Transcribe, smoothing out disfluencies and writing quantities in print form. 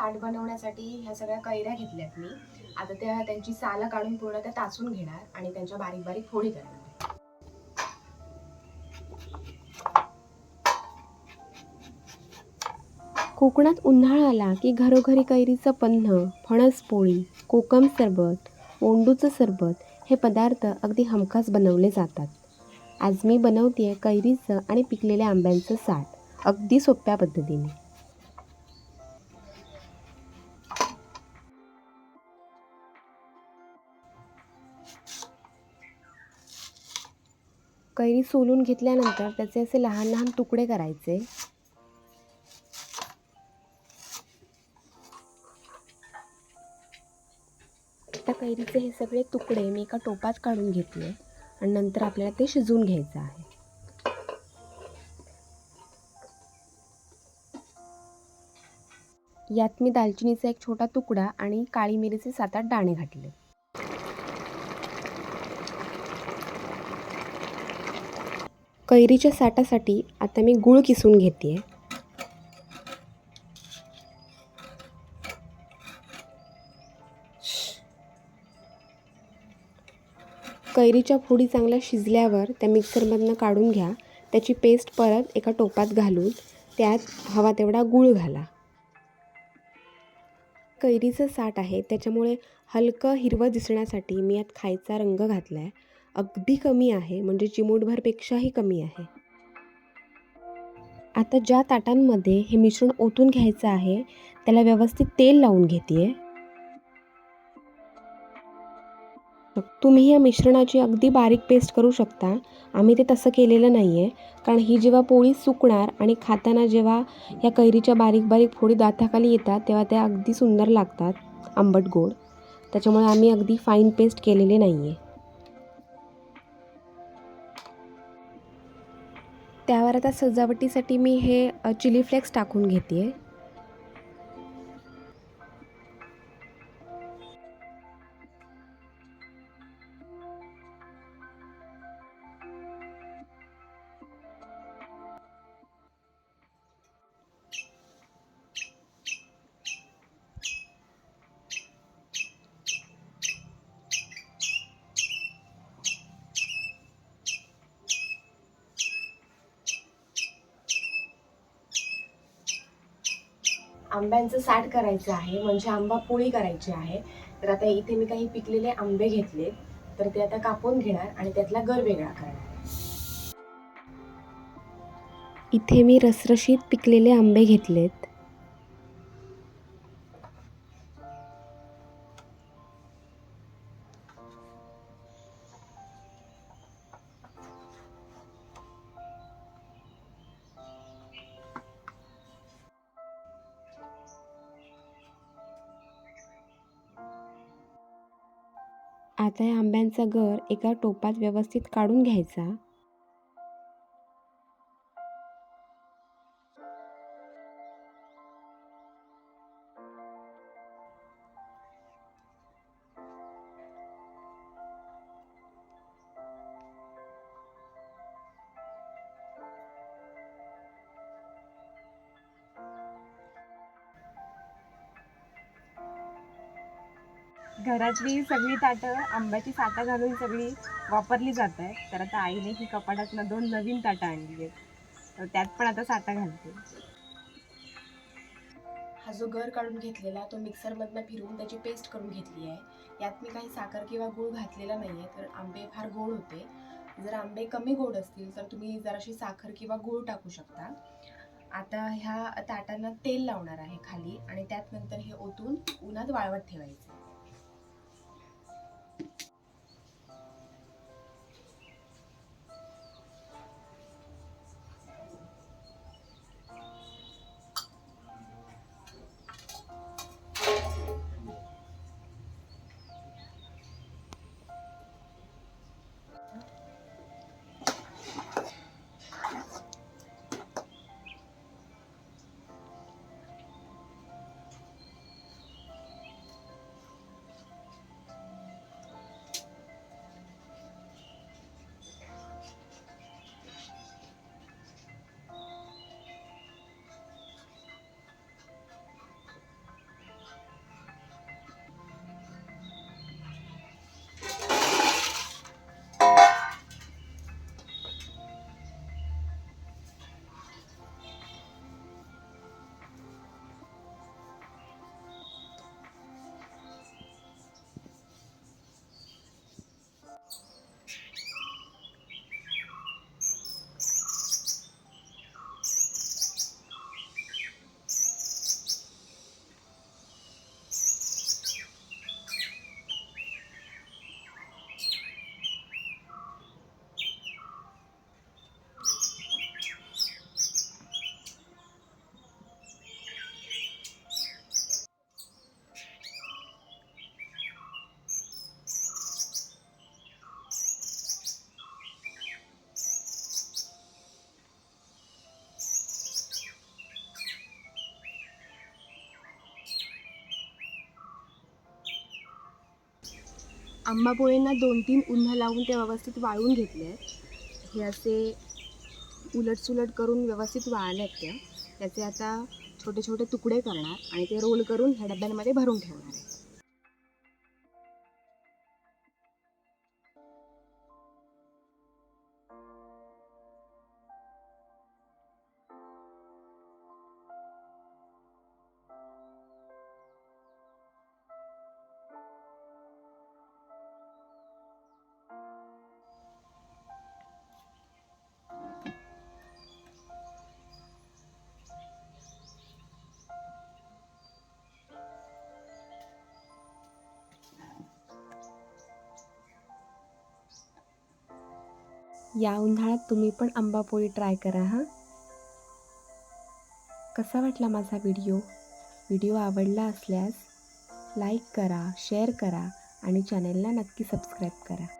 साठ बनवण्यासाठी ह्या सगळ्या कैऱ्या घेतल्यात मी. आता त्यांची सालं काढून पूर्ण त्या टाचून घेणार आणि त्यांच्या बारीक बारीक फोडी करणार. कोकणात उन्हाळा आला की घरोघरी कैरीचं पन्ह, फणसपोळी, कोकम सरबत, ओंडूचं सरबत हे पदार्थ अगदी हमखास बनवले जातात. आज मी बनवतेय कैरीचं आणि पिकलेल्या आंब्यांचं साठ, अगदी सोप्या पद्धतीने. कैरी सोलून घेतल्यानंतर त्याचे असे लहान लहान तुकडे करायचे. त्या कैरीचे हे सगळे तुकडे मी एका टोपात काढून घेतले आणि नंतर आपल्याला ते शिजवून घ्यायचं आहे. यात मी दालचिनीचा एक छोटा तुकडा आणि काळी मिरीचे 7-8 दाणे घातले. कैरीच्या साठासाठी आता मी गूळ किसून घेते. कैरीच्या फोडी चांगल्या शिजल्यावर त्या मिक्सरमधनं काढून घ्या. त्याची पेस्ट परत एका टोपात घालून त्यात हवा तेवढा गूळ घाला. कैरीचं साठ आहे त्याच्यामुळे हलकं हिरवं दिसण्यासाठी मी यात खायचा रंग घातला आहे. अगदी कमी आहे, म्हणजे चिमूटभरपेक्षाही कमी आहे. आता ज्या ताटांमध्ये हे मिश्रण ओतून घ्यायचं आहे त्याला व्यवस्थित तेल लावून घेते. तुम्ही या मिश्रणाची अगदी बारीक पेस्ट करू शकता. आम्ही ते तसं केलेलं नाही आहे, कारण ही जेव्हा पोळी सुकणार आणि खाताना जेव्हा या कैरीच्या बारीक बारीक फोडी दाताखाली येतात तेव्हा त्या अगदी सुंदर लागतात, आंबट गोड. त्याच्यामुळे आम्ही अगदी फाईन पेस्ट केलेली नाही आहे. त्यावर आता सजावटीसाठी मी हे चिली फ्लेक्स टाकून घेते. आंब्यांचं साठ करायचं आहे, म्हणजे आंबा पोळी करायची आहे. तर आता इथे मी काही पिकलेले आंबे घेतले, तर ते आता कापून घेणार आणि त्यातला गर वेगळा करणार. इथे मी रसरशीत पिकलेले आंबे घेतलेत. आता या आंब्यांचा गर एका टोपात व्यवस्थित काढून घ्यायचा. घरातली सगळी ताटं आंब्याची साठा घालून सगळी वापरली जात आहेत. तर आता आईने ही कपाटातनं 2 नवीन ताटं आणली आहेत, तर त्यात पण आता साठा घालते. हा जो गर काढून घेतलेला तो मिक्सरमधनं फिरवून त्याची पेस्ट करून घेतली आहे. यात मी काही साखर किंवा गूळ घातलेला नाही आहे, तर आंबे फार गोड होते. जर आंबे कमी गोड असतील तर तुम्ही जराशी साखर किंवा गूळ टाकू शकता. आता ह्या ताटांना तेल लावणार आहे खाली आणि त्यात नंतर हे ओतून उन्हात वाळवत ठेवायचं. आंबापोळींना 2-3 उन्हं लावून ते व्यवस्थित वाळवून घेतले आहेत. हे असे उलटसुलट करून व्यवस्थित वाळले आहेत ते. त्याचे आता छोटे छोटे तुकडे करणार आणि ते रोल करून ह्या डब्यांमध्ये भरून ठेवणार आहे. या उन्हाळ्यात तुम्ही पण आंबापोळी ट्राय करा हां. कसा वाटला माझा व्हिडिओ आवडला असल्यास लाईक करा, शेअर करा आणि चॅनेलला नक्की सबस्क्राईब करा.